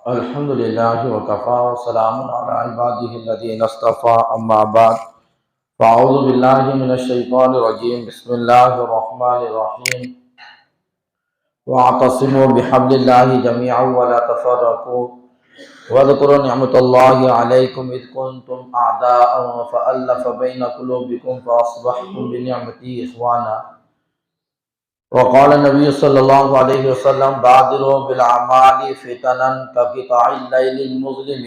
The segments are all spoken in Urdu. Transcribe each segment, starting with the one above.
الحمد للہ وکفا وسلام علی عبادہ الذین اصطفیٰ اما بعد فاعوذ باللہ من الشیطان الرجیم بسم اللہ الرحمن الرحیم واعتصموا بحبل اللہ جميعا ولا تفرقوا واذکروا نعمت اللہ علیکم اذ کنتم اعداء فألف بین قلوبکم فاصبحتم بنعمتہ اخوانا وقال النبی صلی اللہ علیہ وسلم بادروا بالاعمال فتنا كقطع اللیل المظلم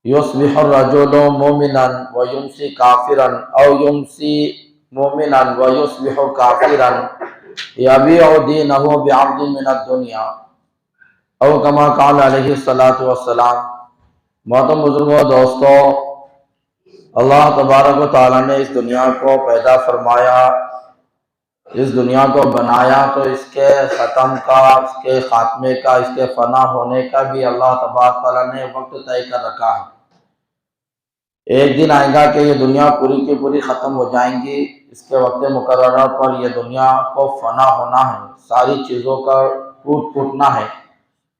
یصبح الرجل مؤمنا ویمسی کافرا او یمسی مؤمنا ویصبح کافرا یبیع دینہ بعرض من الدنیا او کما قال علیہ الصلاۃ والسلام۔ محترم بزرگوں، دوستو، اللہ تبارک و تعالیٰ نے اس دنیا کو پیدا فرمایا، اس دنیا کو بنایا تو اس کے ختم کا، اس کے خاتمے کا، اس کے فنا ہونے کا بھی اللہ تبارک تعالیٰ نے وقت طے کر رکھا ہے۔ ایک دن آئے گا کہ یہ دنیا پوری کی پوری ختم ہو جائیں گی، اس کے وقت مقررہ پر یہ دنیا کو فنا ہونا ہے، ساری چیزوں کا ٹوٹنا ہے،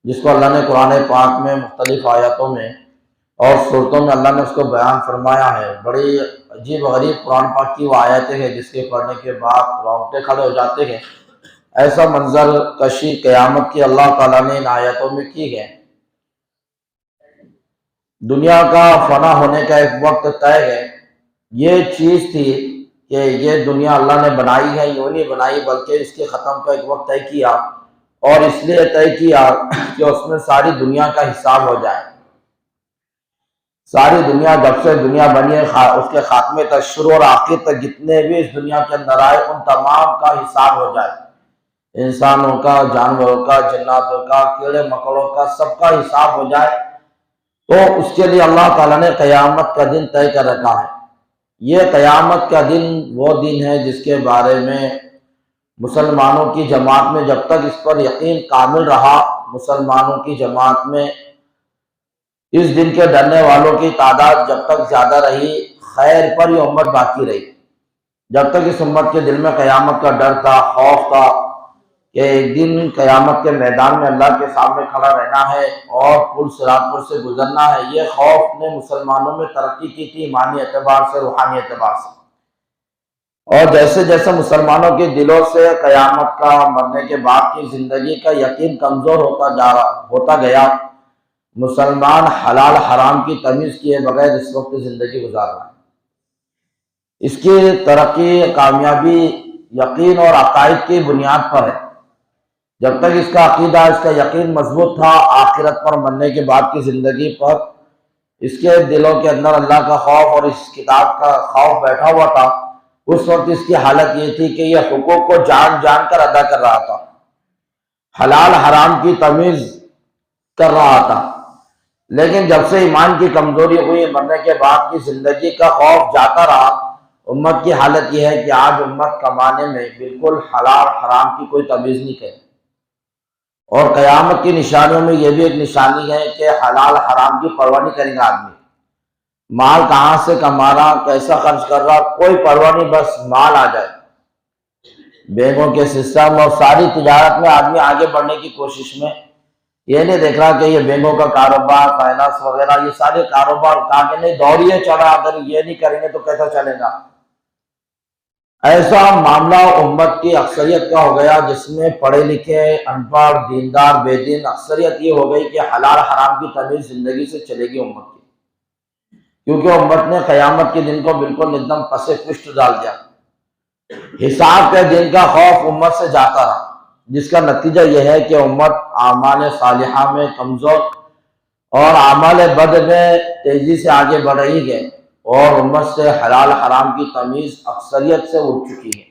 جس کو اللہ نے قرآن پاک میں مختلف آیاتوں میں اور صورتوں میں اللہ نے اس کو بیان فرمایا ہے۔ بڑی عجیب و غریب قرآن پاک کی وہ آیتیں ہیں جس کے پڑھنے کے بعد رونگٹے کھڑے ہو جاتے ہیں۔ ایسا منظر کشی قیامت کی اللہ تعالیٰ نے ان آیتوں میں کی ہے۔ دنیا کا فنا ہونے کا ایک وقت طے ہے۔ یہ چیز تھی کہ یہ دنیا اللہ نے بنائی ہے، یوں نہیں بنائی بلکہ اس کے ختم کا ایک وقت طے کیا، اور اس لیے طے کیا کہ اس میں ساری دنیا کا حساب ہو جائے۔ ساری دنیا جب سے دنیا بنی ہے اس کے خاتمے تک، شروع اور آخر تک جتنے بھی اس دنیا کے اندر آئے ان تمام کا حساب ہو جائے، انسانوں کا، جانوروں کا، جناتوں کا، کیڑے مکوڑوں کا، سب کا حساب ہو جائے۔ تو اس کے لیے اللہ تعالیٰ نے قیامت کا دن طے کر رکھا ہے۔ یہ قیامت کا دن وہ دن ہے جس کے بارے میں مسلمانوں کی جماعت میں جب تک اس پر یقین کامل رہا، مسلمانوں کی جماعت میں اس دن کے ڈرنے والوں کی تعداد جب تک زیادہ رہی، خیر پر یہ امت باقی رہی۔ جب تک اس امت کے دل میں قیامت کا ڈر تھا، خوف تھا کہ ایک دن قیامت کے میدان میں اللہ کے سامنے کھڑا رہنا ہے اور پل صراط پر سے گزرنا ہے، یہ خوف نے مسلمانوں میں ترقی کی تھی، ایمانی اعتبار سے، روحانی اعتبار سے۔ اور جیسے جیسے مسلمانوں کے دلوں سے قیامت کا، مرنے کے بعد کی زندگی کا یقین کمزور ہوتا گیا، مسلمان حلال حرام کی تمیز کیے بغیر اس وقت زندگی گزار رہا ہے۔ اس کی ترقی، کامیابی یقین اور عقائد کی بنیاد پر ہے۔ جب تک اس کا عقیدہ، اس کا یقین مضبوط تھا، آخرت پر، مرنے کے بعد کی زندگی پر، اس کے دلوں کے اندر اللہ کا خوف اور اس کتاب کا خوف بیٹھا ہوا تھا، اس وقت اس کی حالت یہ تھی کہ یہ حقوق کو جان جان کر ادا کر رہا تھا، حلال حرام کی تمیز کر رہا تھا۔ لیکن جب سے ایمان کی کمزوری ہوئی، مرنے کے بعد کی زندگی کا خوف جاتا رہا، امت کی حالت یہ ہے کہ آج امت کمانے میں بالکل حلال حرام کی کوئی تمیز نہیں کرے۔ اور قیامت کی نشانیوں میں یہ بھی ایک نشانی ہے کہ حلال حرام کی پرواہ نہیں کرے گا آدمی۔ مال کہاں سے کما رہا، کیسا خرچ کر رہا، کوئی پرواہ نہیں، بس مال آ جائے۔ بینکوں کے سسٹم اور ساری تجارت میں آدمی آگے بڑھنے کی کوشش میں یہ نہیں دیکھ رہا کہ یہ بینکوں کا کاروبار، فائنانس وغیرہ، یہ سارے کاروبار کہاں کے نہیں دوڑیے چڑھا، اگر یہ نہیں کریں گے تو کیسا چلے گا۔ ایسا معاملہ امت کی اکثریت کا ہو گیا، جس میں پڑھے لکھے، ان پڑھ، دیندار، بے دین، اکثریت یہ ہو گئی کہ حلال حرام کی تمیز زندگی سے چلے گی امت کی، کیونکہ امت نے قیامت کے دن کو بالکل ایک دم پس پشت ڈال دیا۔ حساب کے دن کا خوف امت سے جاتا رہا، جس کا نتیجہ یہ ہے کہ امت اعمال صالحہ میں کمزور اور اعمال بد میں تیزی سے آگے بڑھ رہی ہے، اور امت سے حلال حرام کی تمیز اکثریت سے اٹھ چکی ہے۔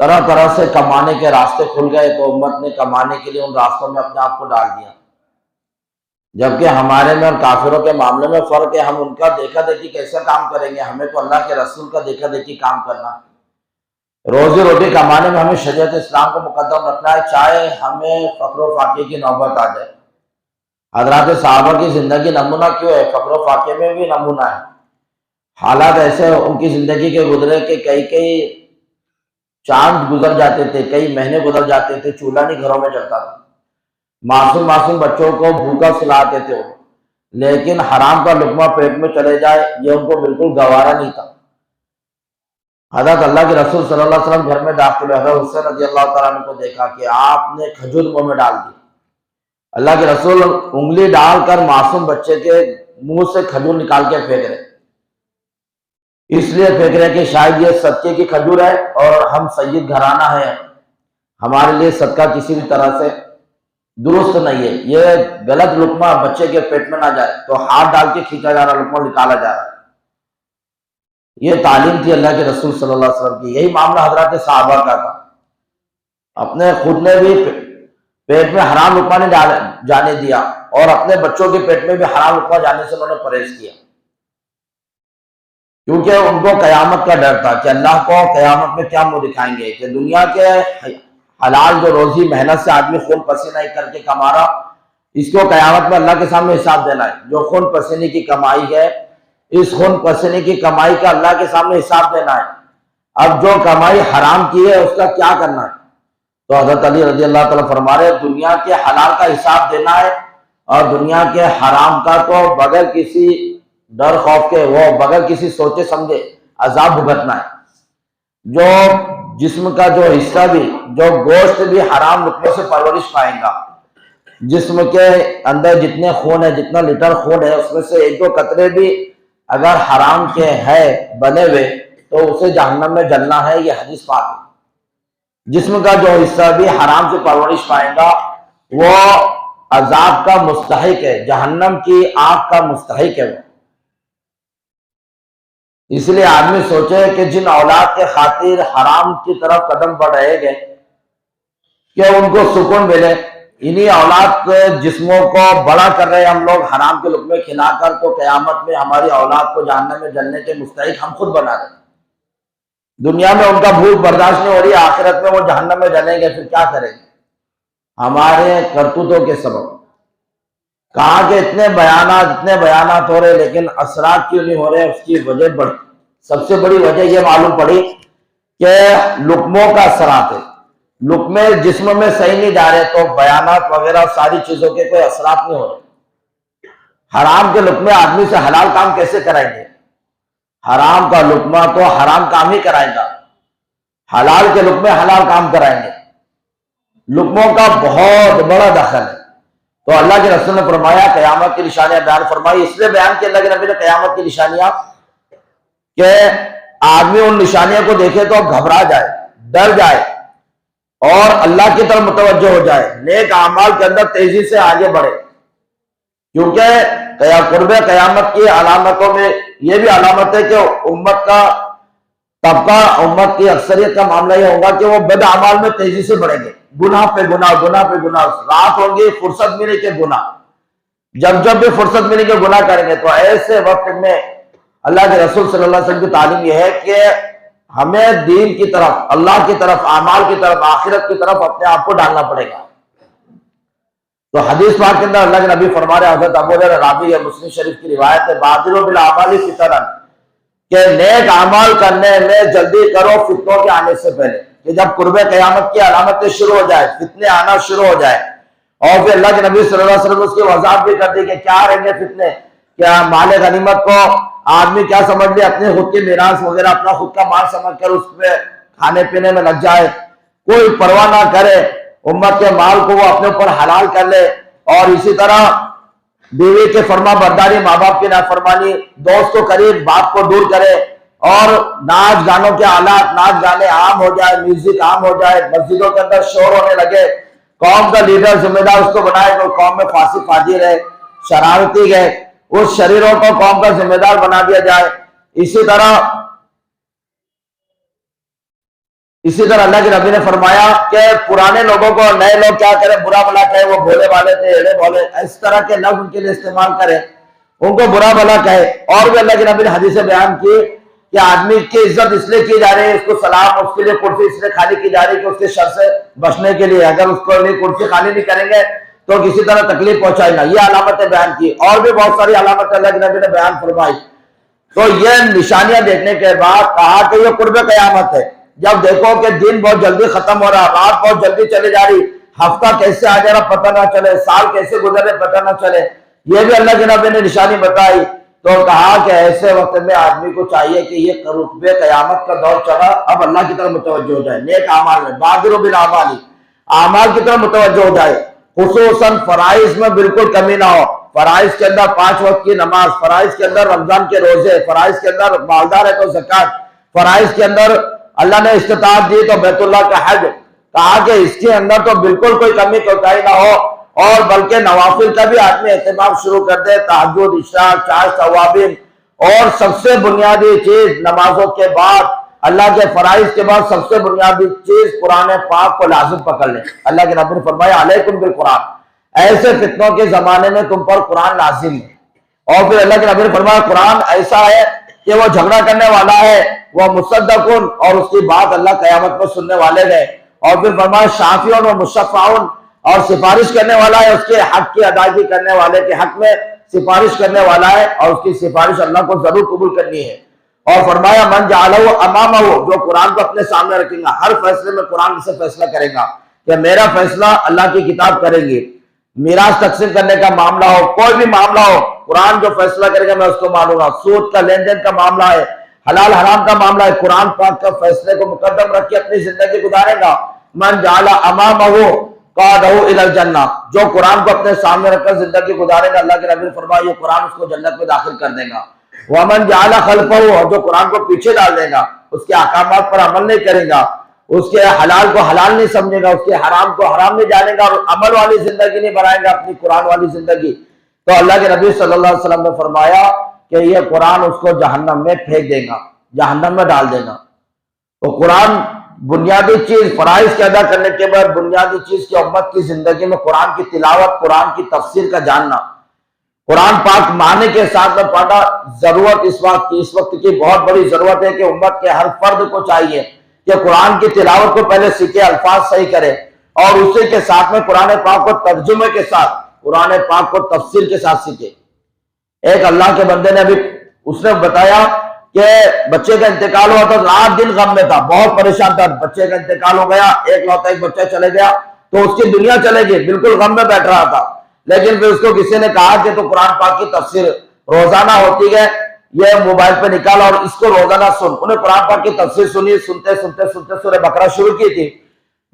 طرح طرح سے کمانے کے راستے کھل گئے تو امت نے کمانے کے لیے ان راستوں میں اپنے آپ کو ڈال دیا، جبکہ ہمارے میں اور کافروں کے معاملے میں فرق ہے۔ ہم ان کا دیکھا دیکھی کیسے کام کریں گے، ہمیں تو اللہ کے رسول کا دیکھا دیکھی کام کرنا ہے۔ روزی روٹی کمانے میں ہمیں شریعت اسلام کو مقدم رکھنا ہے، چاہے ہمیں فقر و فاقے کی نوبت آ جائے۔ حضرات صحابہ کی زندگی نمونہ کیوں ہے؟ فقر و فاقے میں بھی نمونہ ہے۔ حالات ایسے ان کی زندگی کے گزرے کہ کئی چاند گزر جاتے تھے، کئی مہینے گزر جاتے تھے، چولہا نہیں گھروں میں چلتا تھا۔ معصوم معصوم بچوں کو بھوکا سلاتے تھے، لیکن حرام کا لقمہ پیٹ میں چلے جائے یہ ان کو بالکل گوارا نہیں تھا۔ حضرت اللہ کے رسول صلی اللہ علیہ وسلم گھر میں داخل ہوئے، حضرت حسین رضی اللہ تعالیٰ عنہ کو دیکھا کہ آپ نے کھجور منہ میں ڈال دی۔ اللہ کے رسول انگلی ڈال کر معصوم بچے کے منہ سے کھجور نکال کے پھینک رہے، اس لیے پھینک رہے کہ شاید یہ صدقے کی کھجور ہے اور ہم سید گھرانہ ہیں، ہمارے لیے صدقہ کسی بھی طرح سے درست نہیں ہے، یہ غلط لقمہ بچے کے پیٹ میں نہ جائے، تو ہاتھ ڈال کے کھینچا جا رہا، لقمہ نکالا جا رہا۔ یہ تعلیم تھی اللہ کے رسول صلی اللہ علیہ وسلم کی۔ یہی معاملہ حضرات صحابہ کا تھا، اپنے خود نے بھی پیٹ میں حرام لقمہ نہیں جانے دیا اور اپنے بچوں کے پیٹ میں بھی حرام لقمہ جانے سے انہوں نے پرہیز کیا، کیونکہ ان کو قیامت کا ڈر تھا کہ اللہ کو قیامت میں کیا منہ دکھائیں گے، کہ دنیا کے حلال جو روزی محنت سے آدمی خون پسینہ کر کے کما رہا، اس کو قیامت میں اللہ کے سامنے حساب دینا ہے۔ جو خون پسینے کی کمائی ہے، اس خون پسینے کی کمائی کا اللہ کے سامنے حساب دینا ہے۔ اب جو کمائی حرام کی ہے اس کا کیا کرنا ہے؟ تو حضرت علی رضی اللہ تعالیٰ فرما رہے دنیا کے حلال کا حساب دینا ہے، اور دنیا کے حرام کا تو بغیر کسی ڈر خوف کے، وہ بغیر کسی سوچے سمجھے عذاب بھگتنا ہے۔ جو جسم کا جو حصہ بھی، جو گوشت بھی حرام لقمے سے پرورش پائیں گا، جسم کے اندر جتنے خون ہے، جتنا لیٹر خون ہے، اس میں سے ایک دو قطرے بھی اگر حرام کے ہے بنے ہوئے تو اسے جہنم میں جلنا ہے، یہ حدیث پاک ہے۔ جسم کا جو حصہ بھی حرام سے پرورش پائے گا وہ عذاب کا مستحق ہے، جہنم کی آگ کا مستحق ہے وہ۔ اس لیے آدمی سوچے کہ جن اولاد کے خاطر حرام کی طرف قدم بڑھ رہے گے کہ ان کو سکون ملے، انہی اولاد کے جسموں کو بڑا کر رہے ہم لوگ حرام کے لقمے کھلا کر، تو قیامت میں ہماری اولاد کو جہنم میں جلنے کے مستحق ہم خود بنا رہے ہیں۔ دنیا میں ان کا بھوک برداشت نہیں ہو رہی، آخرت میں وہ جہنم میں جلیں گے، پھر کیا کریں گے؟ ہمارے کرتوتوں کے سبب۔ کہا کہ اتنے بیانات ہو رہے لیکن اثرات کیوں نہیں ہو رہے؟ اس کی وجہ سب سے بڑی وجہ یہ معلوم پڑی کہ لقموں کا اثرات ہے۔ لقمے جسم میں صحیح نہیں جا رہے تو بیانات وغیرہ ساری چیزوں کے کوئی اثرات نہیں ہو رہے۔ حرام کے لقمے آدمی سے حلال کام کیسے کرائیں گے؟ حرام کا لقمہ تو حرام کام ہی کرائے گا، حلال کے لقمے حلال کام کرائیں گے۔ لقموں کا بہت بڑا دخل ہے۔ تو اللہ کے رسول نے فرمایا قیامت کی نشانیاں بیان فرمائی، اس لیے بیان کی اللہ کے نبی نے قیامت کی نشانیاں کہ آدمی ان نشانیوں کو دیکھے تو گھبرا جائے، ڈر جائے اور اللہ کی طرف متوجہ ہو جائے، نیک اعمال کے اندر تیزی سے آگے بڑھے، کیونکہ قرب قیامت کی علامتوں میں یہ بھی علامت ہے کہ امت کا طبقہ، امت کی اکثریت کا معاملہ یہ ہوگا کہ وہ بد اعمال میں تیزی سے بڑھیں گے، گناہ پہ گناہ، گناہ پہ گناہ، رات ہوگی فرصت ملے کہ گناہ، جب بھی فرصت ملے کہ گناہ کریں گے۔ تو ایسے وقت میں اللہ کے رسول صلی اللہ علیہ وسلم کی تعلیم یہ ہے کہ ہمیں دین کی طرف، اللہ کی طرف، اعمال کی طرف، آخرت کی طرف اپنے آپ کو ڈالنا پڑے گا۔ تو حدیث پاک کے اندر اللہ کے نبی فرما رہے، حضرت ابو ہریرہ راوی ہے، مسلم شریف کی روایت ہے، بادروا بالاعمال فتنا، کہ نیک اعمال کرنے میں جلدی کرو فتنوں کے آنے سے پہلے، کہ جب قرب قیامت کی علامتیں شروع ہو جائے، فتنے آنا شروع ہو جائے، اور پھر اللہ کے نبی صلی اللہ علیہ وسلم اس کی وضاحت بھی کر دی کہ کیا رہیں گے فتنے، کیا مال غنیمت کو آدمی کیا سمجھ لے، اپنے خود کی میراث وغیرہ اپنا خود کا مال سمجھ کر اس پہ کھانے پینے میں لگ جائے، کوئی پرواہ نہ کرے، امت کے مال کو وہ اپنے اوپر حلال کر لے، اور اسی طرح بیوی کے فرما برداری، ماں باپ کی نافرمانی، دوست کو قریب، بات کو دور کرے، اور ناچ گانوں کے آلات، ناچ گانے عام ہو جائے، میوزک عام ہو جائے، مسجدوں کے اندر شور ہونے لگے، قوم کا لیڈر ذمہ دار اس کو بنائے تو قوم میں فاسق فاجر ہے، شرارتی ہے، اس شریروں کو قوم کا ذمہ دار بنا دیا جائے۔ اسی طرح اللہ کے نبی نے فرمایا کہ پرانے لوگوں کو نئے لوگ کیا کریں، برا بھلا کہے، وہ بھولے والے تھے، ایڑے بولے، اس طرح کے لفظ ان کے لیے استعمال کریں، ان کو برا بھلا کہے۔ اور بھی اللہ کے نبی نے حدیث بیان کی کہ آدمی کی عزت اس لیے کی جا رہی ہے، اس کو سلام، اس کے لیے کرسی اس لیے خالی کی جا رہی ہے کہ اس کے شر سے بچنے کے لیے، اگر اس کو لیے کرسی خالی نہیں کریں گے تو کسی طرح تکلیف پہنچائے گا، یہ علامتیں بیان کی۔ اور بھی بہت ساری علامتیں اللہ کے نبی نے بیان فرمائی۔ تو یہ نشانیاں دیکھنے کے بعد کہا کہ یہ قرب قیامت ہے، جب دیکھو کہ دن بہت جلدی ختم ہو رہا، رات بہت جلدی چلی جا رہی، ہفتہ کیسے آ جانا پتہ نہ چلے، سال کیسے گزرے پتہ نہ چلے، یہ بھی اللہ کے نبی نے نشانی بتائی۔ تو کہا کہ ایسے وقت میں آدمی کو چاہیے کہ یہ رتبے قیامت کا دور چلا، اب اللہ کی طرف متوجہ ہو جائے، نیک اعمال میں بادروا بالاعمال، اعمال کی طرف متوجہ ہو جائے، خصوصاً فرائض میں بالکل کمی نہ ہو۔ فرائض کے اندر 5 وقت کی نماز، فرائض کے اندر رمضان کے روزے، فرائض کے اندر مالدار ہے تو زکوٰۃ، فرائض کے اندر اللہ نے استطاعت دی تو بیت اللہ کا حج، کہا کہ اس کے اندر تو بالکل کوئی کمی کوتاہی نہ ہو، اور بلکہ نوافل کا بھی آدمی اہتمام شروع کر دے، تہجد، عشاء، 4 ثوابین، اور سب سے بنیادی چیز نمازوں کے بعد، اللہ کے فرائض کے بعد سب سے بنیادی چیز قرآن پاک کو لازم پکڑ لیں۔ اللہ کے نبی نے فرمایا علیکم بالقرآن، ایسے فتنوں کے زمانے میں تم پر قرآن لازم ہے۔ اور پھر اللہ کے نبی نے فرمایا قرآن ایسا ہے کہ وہ جھگڑا کرنے والا ہے، وہ مصدقن، اور اس کی بات اللہ قیامت میں سننے والے گئے۔ اور پھر فرمایا شافعون و مشفعون، اور سفارش کرنے والا ہے، اس کے حق کی ادائیگی کرنے والے کے حق میں سفارش کرنے والا ہے، اور اس کی سفارش اللہ کو ضرور قبول کرنی ہے۔ اور فرمایا من جعلہ امامہ، جو قرآن کو اپنے سامنے رکھے گا، ہر فیصلے میں قرآن سے فیصلہ کرے گا کہ میرا فیصلہ اللہ کی کتاب کرے گی، میراث تقسیم کرنے کا معاملہ ہو، کوئی بھی معاملہ ہو، قرآن جو فیصلہ کرے گا میں اس کو مانوں گا۔ سود کا لین دین کا معاملہ ہے، حلال حرام کا معاملہ ہے، قرآن پاک کا فیصلے کو مقدم رکھ کے اپنی زندگی گزارے گا۔ من جعل امامہ قادہ الی الجنہ، جو قرآن کو اپنے سامنے رکھ کر زندگی گزارے گا، اللہ کے نبی نے فرمایا یہ قرآن اس کو جنت میں داخل کر دے گا۔ ومن جعل خلفہ، جو قرآن کو پیچھے ڈال دے گا، اس کے احکامات پر عمل نہیں کرے گا، اس کے حلال کو حلال نہیں سمجھے گا، اس کے حرام کو حرام نہیں جانے گا، اور عمل والی زندگی نہیں بنائے گا اپنی قرآن والی زندگی، تو اللہ کے نبی صلی اللہ علیہ وسلم نے فرمایا کہ یہ قرآن اس کو جہنم میں پھینک دے گا، جہنم میں ڈال دے گا۔ تو قرآن بنیادی چیز، فرائض کے ادا کرنے کے بعد بنیادی چیز کی امت کی زندگی میں قرآن کی تلاوت، قرآن کی تفسیر کا جاننا، قرآن پاک معنی کے ساتھ میں پڑھنا ضرورت اس وقت کی بہت بڑی ضرورت ہے کہ امت کے ہر فرد کو چاہیے کہ قرآن کی تلاوت کو پہلے سیکھے، الفاظ صحیح کرے، اور اسی کے ساتھ میں قرآن پاک کو ترجمے کے ساتھ، قرآن پاک کو تفسیر کے ساتھ سیکھے۔ ایک اللہ کے بندے نے بھی اس نے بتایا کہ بچے کا انتقال ہوا تو رات دن غم میں تھا، بہت پریشان تھا، بچے کا انتقال ہو گیا، ایک لوتا ایک بچہ چلے گیا تو اس کی دنیا چلے گی، بالکل غم میں بیٹھ رہا تھا۔ لیکن پھر اس کو کسی نے کہا کہ تو قرآن پاک کی تفسیر روزانہ ہوتی ہے، یہ موبائل پہ نکالا اور اس کو روزانہ سن۔ انہیں قرآن پاک کی تفسیر سنی، سنتے سنتے سنتے سورہ بقرہ شروع کی تھی،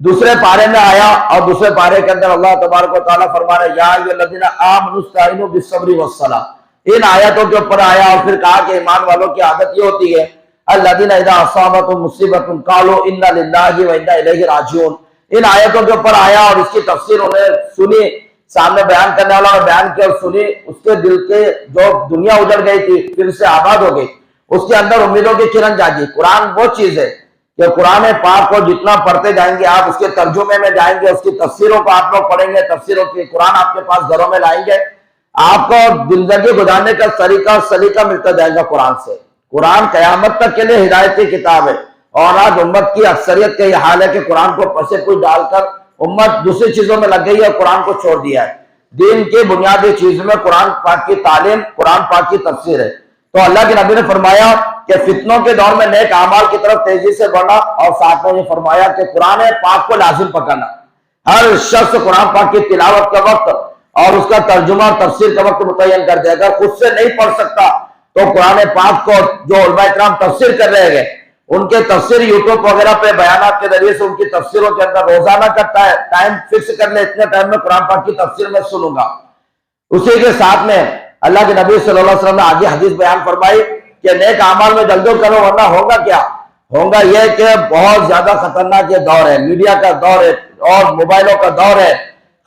دوسرے پارے میں آیا، اور دوسرے پارے کے اندر اللہ تبارک و تعالیٰ فرما رہے یا ایھا الذین آمنوا استعینوا بالصبر والصلاۃ، ان آیاتوں کے اوپر آیا، اور پھر کہا کہ ایمان والوں کی عادت یہ ہوتی ہے الذین اذا اصابتهم مصیبۃ قالوا انا للہ و انا الیہ راجعون، ان آیاتوں کے اوپر آیا اور اس کی تفسیر انہیں سنی، سامنے بیان کرنے والا نے بیان کیا اور سنی، اس کے دل کے جو دنیا اجڑ گئی تھی پھر سے آباد ہو گئی، اس کے اندر امیدوں کی کرن جاگی۔ قرآن وہ چیز ہے کہ قرآن پاک کو جتنا پڑھتے جائیں گے آپ، اس کے ترجمے میں جائیں گے، اس کی تفسیروں کو آپ لوگ پڑھیں گے، تفسیروں کی قرآن آپ کے پاس گھروں میں لائیں گے، آپ کو زندگی گزارنے کا طریقہ سلیقہ ملتا جائے گا قرآن سے۔ قرآن قیامت تک کے لیے ہدایت کی کتاب ہے، اور آج امت کی اکثریت کا یہ حال ہے کہ قرآن کو پسے کوئی ڈال کر امت دوسری چیزوں میں لگ گئی ہے، قرآن کو چھوڑ دیا ہے۔ دین کی بنیادی چیز میں قرآن پاک کی تعلیم، قرآن پاک کی تفسیر ہے۔ تو اللہ کے نبی نے فرمایا کہ فتنوں کے دور میں نیک اعمال کی طرف تیزی سے بڑھنا، اور ساتھ میں یہ فرمایا کہ قرآن پاک کو لازم پکڑنا۔ ہر شخص قرآن پاک کی تلاوت کا وقت اور اس کا ترجمہ اور تفسیر کا وقت متعین کر دے گا، خود سے نہیں پڑھ سکتا تو قرآن پاک کو جو علماء کرام تفسیر کر رہے ہیں، ان کے تفسیر یوٹیوب وغیرہ پہ بیانات کے ذریعے سے ان کی تفسیروں کے اندر روزانہ کرتا ہے، ٹائم فکس کر لے، اتنے ٹائم میں قرآن پاک کی تفسیر میں سنوں گا۔ اسی کے ساتھ میں اللہ کے نبی صلی اللہ علیہ وسلم نے آگے حدیث بیان فرمائی کہ نیک اعمال میں جلدی کرو، ورنہ ہوگا کیا؟ ہوگا یہ کہ بہت زیادہ خطرناک یہ دور ہے، میڈیا کا دور ہے اور موبائلوں کا دور ہے،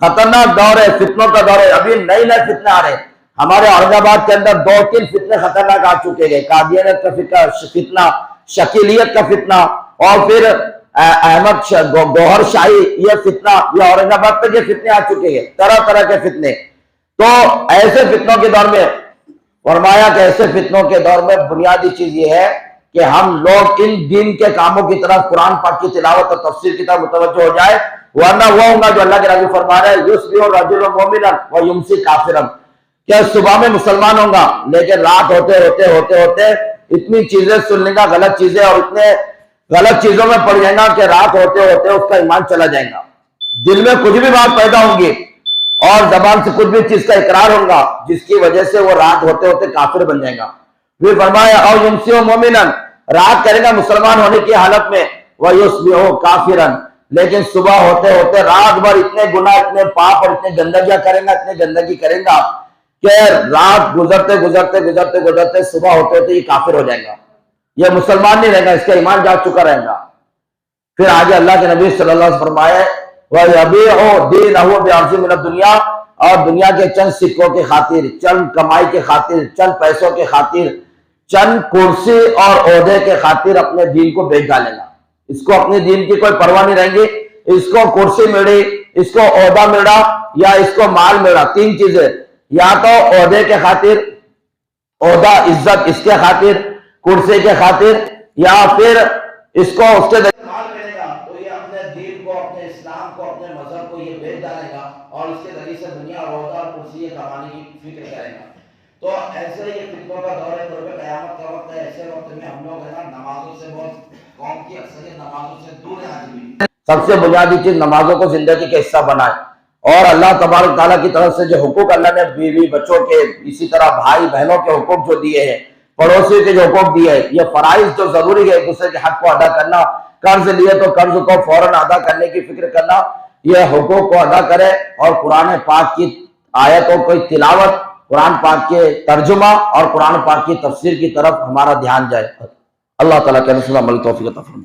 خطرناک دور ہے، فتنوں کا دور ہے۔ ابھی نئے نئے فتنے آ رہے ہیں، ہمارے اورنگ آباد کے اندر 2-3 فتنے خطرناک آ چکے ہیں، قادیانیت کا فتنہ، شکیلیت کا فتنہ، اور پھر احمد گوہر شاہی یہ فتنہ، یہ اورنگ آباد تک یہ فتنے آ چکے ہیں، طرح طرح کے فتنے۔ تو ایسے فتنوں کے دور میں فرمایا کہ ایسے فتنوں کے دور میں بنیادی چیز یہ ہے کہ ہم لوگ ان دین کے کاموں کی طرف، قرآن پاک کی تلاوت اور تفسیر کی طرف متوجہ ہو جائے، ورنہ وہ ہوگا جو اللہ کے نبی فرما رہے ہیں یصبح الرجل مؤمنا ویمسی کافرا، کہ صبح میں مسلمان ہوگا لیکن رات ہوتے ہوتے ہوتے ہوتے اتنی چیزیں سن لے گا، غلط چیزیں، اور اتنے غلط چیزوں میں پڑ جائے گا کہ رات ہوتے ہوتے اس کا ایمان چلا جائے گا۔ دل میں کچھ بھی بات پیدا ہوں گی اور زبان سے کچھ بھی چیز کا اقرار ہوگا جس کی وجہ سے وہ رات ہوتے ہوتے کافر بن جائے گا. پھر فرمایا او یمسی مومنا، رات کرے گا مسلمان ہونے کی حالت میں، ویصبح کافرا، لیکن صبح ہوتے ہوتے رات بھر اتنے گناہ اتنے پاپ اور اتنے گندگیاں کریں گا، اتنے گندگی کریں گا کہ رات گزرتے گزرتے گزرتے گزرتے صبح ہوتے ہوتے یہ کافر ہو جائے گا، یہ مسلمان نہیں رہے گا، اس کا ایمان جا چکا رہے گا. پھر آگے اللہ کے نبی صلی اللہ علیہ وسلم فرمائے وَيَبِيعُ دِينَهُ بِعَرْضٍ مِنَ الدُّنْيَا، اور دنیا کے چند سکوں کے خاطر، چند کمائی کے خاطر، چند پیسوں کے خاطر، چند کرسی اور عہدے کے خاطر اپنے دین کو بیچ ڈالے گا. اس کو اپنے دین کی کوئی پرواہ نہیں رہیں گی. اس کو کرسی ملی، اس کو عہدہ ملا، یا اس کو مال ملا، تین چیزیں، یا تو عہدے کے خاطر، عہدہ عزت اس کے خاطر، کرسی کے خاطر، یا پھر اس کو اس کے مال ملے گا تو یہ اپنے دین کو، اپنے اسلام کو، اپنے مذہب کو یہ بیچ ڈالے گا اور اس کے ذریعے سے دنیا اور عہدہ اور کرسی کمانے کی فکر کرے گا. تو ایسے یہ فتنوں کا دور ہے، قرب قیامت کا وقت ہے. ایسے وقت میں ہم لوگ ہے نا نمازوں سے بہت، قوم کی اکثریت نمازوں سے دور ہے آج بھی. سب سے بنیادی چیز نمازوں کو زندگی کا حصہ بنائے، اور اللہ تبارک تعالیٰ کی طرف سے جو حقوق اللہ نے بیوی بچوں کے، اسی طرح بھائی بہنوں کے حقوق جو دیے ہیں، پڑوسی کے جو حقوق دیے ہیں، یہ فرائض جو ضروری ہے ایک دوسرے کے حق کو ادا کرنا، قرض لیے تو قرض کو فوراً ادا کرنے کی فکر کرنا، یہ حقوق کو ادا کرے. اور قرآن پاک کی آیتوں کی تلاوت، قرآن پاک کے ترجمہ اور قرآن پاک کی تفسیر کی طرف ہمارا دھیان جائے. اللہ تعالیٰ کے رسول عمل توفیق عطا فرمائے.